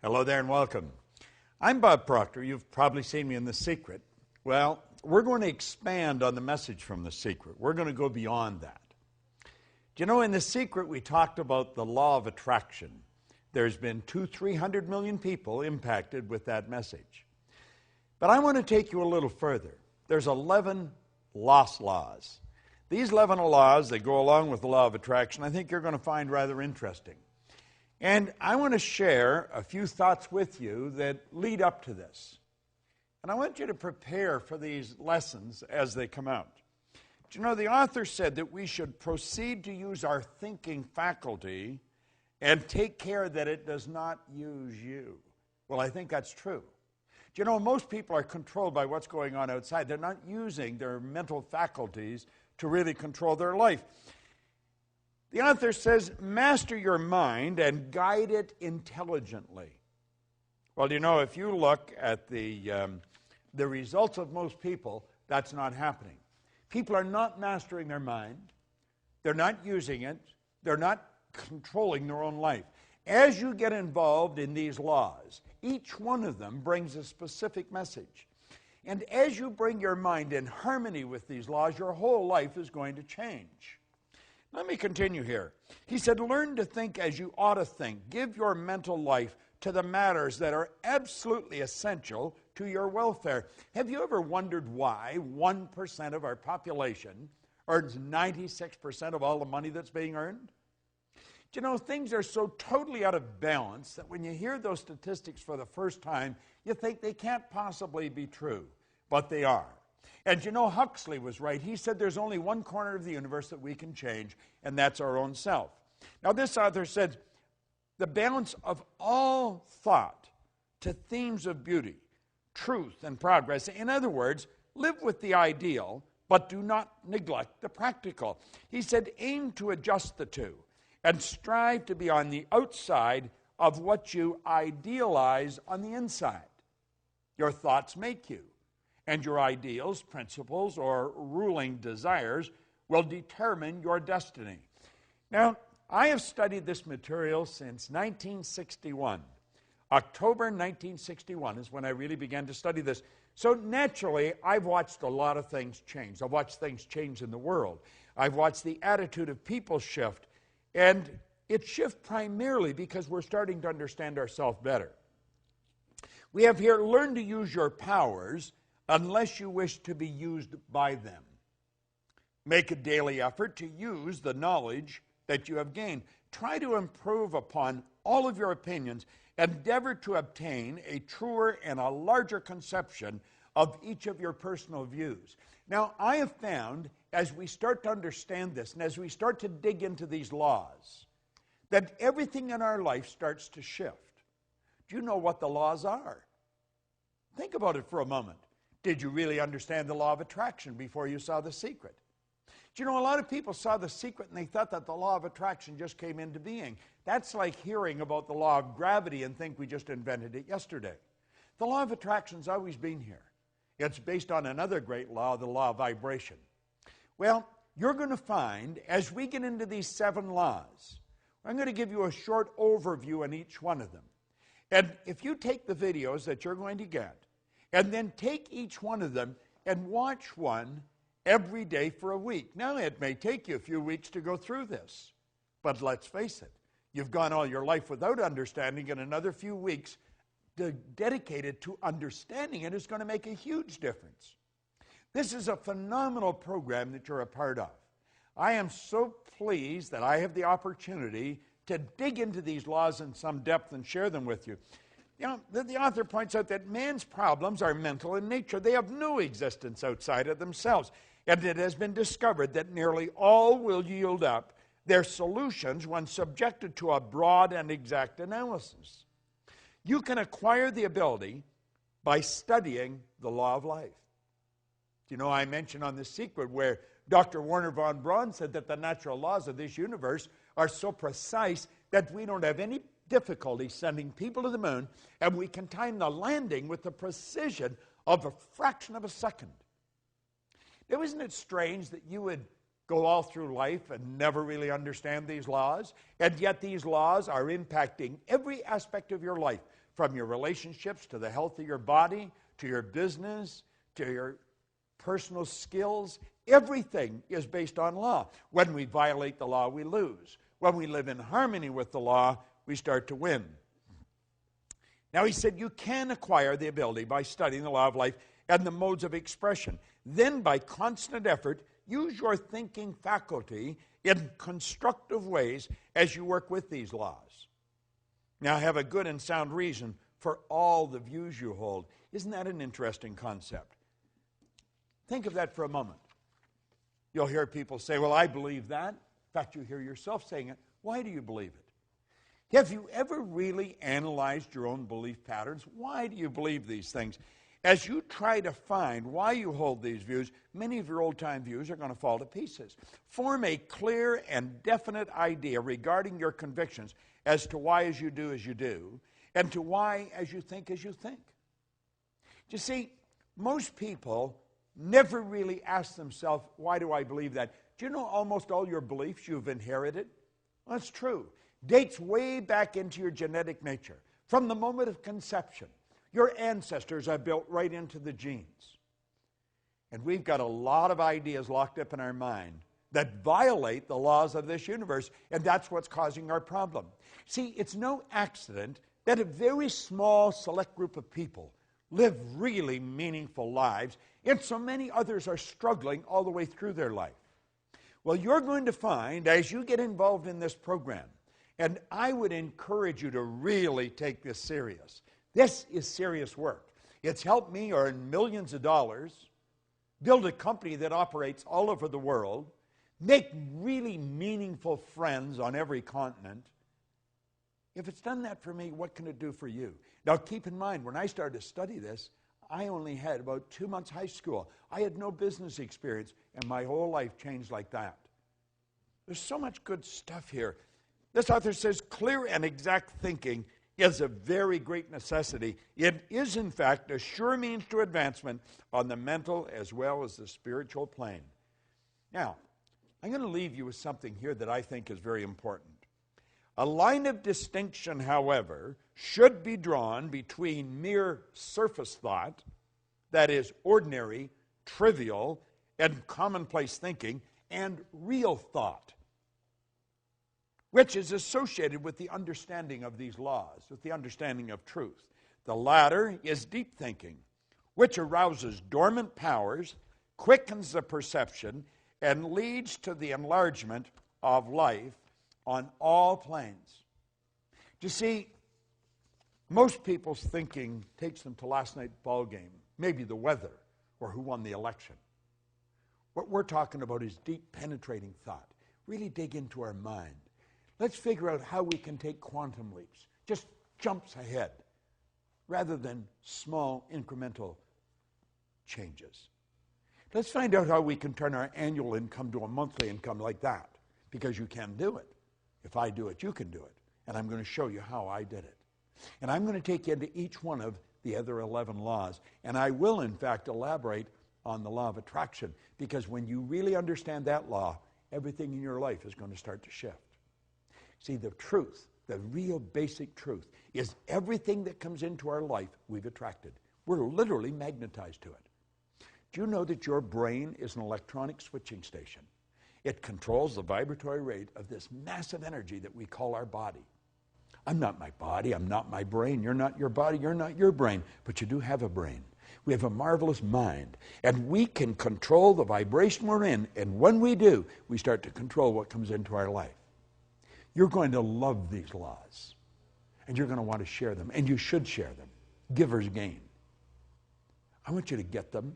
Hello there and welcome. I'm Bob Proctor. You've probably seen me in The Secret. Well, we're going to expand on the message from The Secret. We're going to go beyond that. Do you know, in The Secret we talked about the law of attraction. There's been 300 million people impacted with that message. But I want to take you a little further. There's 11 lost laws. These 11 laws that go along with the law of attraction, I think you're going to find rather interesting. And I want to share a few thoughts with you that lead up to this. And I want you to prepare for these lessons as they come out. Do you know, the author said that we should proceed to use our thinking faculty and take care that it does not use you. Well, I think that's true. Do you know, most people are controlled by what's going on outside. They're not using their mental faculties to really control their life. The author says, master your mind and guide it intelligently. Well, you know, if you look at the results of most people, that's not happening. People are not mastering their mind. They're not using it. They're not controlling their own life. As you get involved in these laws, each one of them brings a specific message. And as you bring your mind in harmony with these laws, your whole life is going to change. Let me continue here. He said, learn to think as you ought to think. Give your mental life to the matters that are absolutely essential to your welfare. Have you ever wondered why 1% of our population earns 96% of all the money that's being earned? Do you know, things are so totally out of balance that when you hear those statistics for the first time, you think they can't possibly be true, but they are. And you know, Huxley was right. He said there's only one corner of the universe that we can change, and that's our own self. Now, this author said, the balance of all thought to themes of beauty, truth, and progress. In other words, live with the ideal, but do not neglect the practical. He said, aim to adjust the two, and strive to be on the outside of what you idealize on the inside. Your thoughts make you. And your ideals, principles, or ruling desires will determine your destiny. Now, I have studied this material since 1961. October 1961 is when I really began to study this. So naturally, I've watched a lot of things change. I've watched things change in the world. I've watched the attitude of people shift. And it shifts primarily because we're starting to understand ourselves better. We have here, learn to use your powers unless you wish to be used by them. Make a daily effort to use the knowledge that you have gained. Try to improve upon all of your opinions. Endeavor to obtain a truer and a larger conception of each of your personal views. Now, I have found, as we start to understand this, and as we start to dig into these laws, that everything in our life starts to shift. Do you know what the laws are? Think about it for a moment. Did you really understand the law of attraction before you saw The Secret? Do you know, a lot of people saw The Secret and they thought that the law of attraction just came into being. That's like hearing about the law of gravity and think we just invented it yesterday. The law of attraction's always been here. It's based on another great law, the law of vibration. Well, you're going to find, as we get into these 7 laws, I'm going to give you a short overview on each one of them. And if you take the videos that you're going to get, and then take each one of them and watch one every day for a week. Now, it may take you a few weeks to go through this, but let's face it, you've gone all your life without understanding, and another few weeks dedicated to understanding it is going to make a huge difference. This is a phenomenal program that you're a part of. I am so pleased that I have the opportunity to dig into these laws in some depth and share them with you. You know, the author points out that man's problems are mental in nature. They have no existence outside of themselves. And it has been discovered that nearly all will yield up their solutions when subjected to a broad and exact analysis. You can acquire the ability by studying the law of life. You know, I mentioned on The Secret where Dr. Werner von Braun said that the natural laws of this universe are so precise that we don't have any difficulty sending people to the moon, and we can time the landing with the precision of a fraction of a second. Now, isn't it strange that you would go all through life and never really understand these laws, and yet these laws are impacting every aspect of your life, from your relationships to the health of your body, to your business, to your personal skills. Everything is based on law. When we violate the law, we lose. When we live in harmony with the law, we start to win. Now, he said you can acquire the ability by studying the law of life and the modes of expression. Then, by constant effort, use your thinking faculty in constructive ways as you work with these laws. Now, have a good and sound reason for all the views you hold. Isn't that an interesting concept? Think of that for a moment. You'll hear people say, well, I believe that. In fact, you hear yourself saying it. Why do you believe it? Have you ever really analyzed your own belief patterns? Why do you believe these things? As you try to find why you hold these views, many of your old-time views are going to fall to pieces. Form a clear and definite idea regarding your convictions as to why as you do, and to why as you think. You see, most people never really ask themselves, why do I believe that? Do you know almost all your beliefs you've inherited? Well, that's true. Dates way back into your genetic nature. From the moment of conception, your ancestors are built right into the genes. And we've got a lot of ideas locked up in our mind that violate the laws of this universe, and that's what's causing our problem. See, it's no accident that a very small select group of people live really meaningful lives, and so many others are struggling all the way through their life. Well, you're going to find, as you get involved in this program, and I would encourage you to really take this serious. This is serious work. It's helped me earn millions of dollars, build a company that operates all over the world, make really meaningful friends on every continent. If it's done that for me, what can it do for you? Now, keep in mind, when I started to study this, I only had about 2 months high school. I had no business experience, and my whole life changed like that. There's so much good stuff here. This author says, clear and exact thinking is a very great necessity. It is, in fact, a sure means to advancement on the mental as well as the spiritual plane. Now, I'm going to leave you with something here that I think is very important. A line of distinction, however, should be drawn between mere surface thought, that is, ordinary, trivial, and commonplace thinking, and real thought, which is associated with the understanding of these laws, with the understanding of truth. The latter is deep thinking, which arouses dormant powers, quickens the perception, and leads to the enlargement of life on all planes. You see, most people's thinking takes them to last night's ball game, maybe the weather, or who won the election. What we're talking about is deep, penetrating thought. Really dig into our mind. Let's figure out how we can take quantum leaps, just jumps ahead, rather than small, incremental changes. Let's find out how we can turn our annual income to a monthly income like that, because you can do it. If I do it, you can do it. And I'm going to show you how I did it. And I'm going to take you into each one of the other 11 laws. And I will, in fact, elaborate on the law of attraction, because when you really understand that law, everything in your life is going to start to shift. See, the truth, the real basic truth, is everything that comes into our life we've attracted. We're literally magnetized to it. Do you know that your brain is an electronic switching station? It controls the vibratory rate of this massive energy that we call our body. I'm not my body, I'm not my brain, you're not your body, you're not your brain, but you do have a brain. We have a marvelous mind, and we can control the vibration we're in, and when we do, we start to control what comes into our life. You're going to love these laws, and you're going to want to share them, and you should share them. Givers gain. I want you to get them.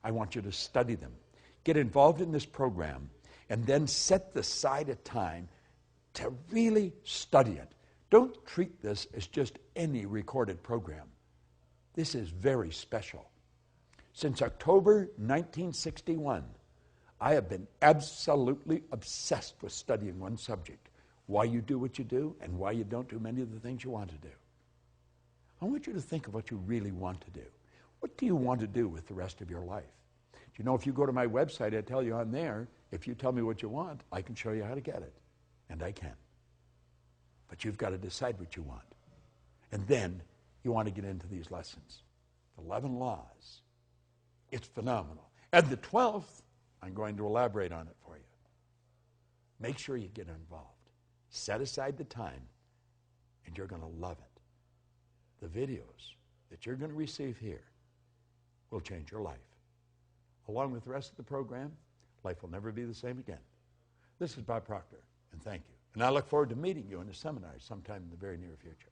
I want you to study them. Get involved in this program, and then set aside a time to really study it. Don't treat this as just any recorded program. This is very special. Since October 1961, I have been absolutely obsessed with studying one subject: why you do what you do and why you don't do many of the things you want to do. I want you to think of what you really want to do. What do you want to do with the rest of your life? You know, if you go to my website, I tell you on there, if you tell me what you want, I can show you how to get it. And I can. But you've got to decide what you want. And then you want to get into these lessons. The 11 laws. It's phenomenal. And the 12th, I'm going to elaborate on it for you. Make sure you get involved. Set aside the time, and you're going to love it. The videos that you're going to receive here will change your life. Along with the rest of the program, life will never be the same again. This is Bob Proctor, and thank you. And I look forward to meeting you in a seminar sometime in the very near future.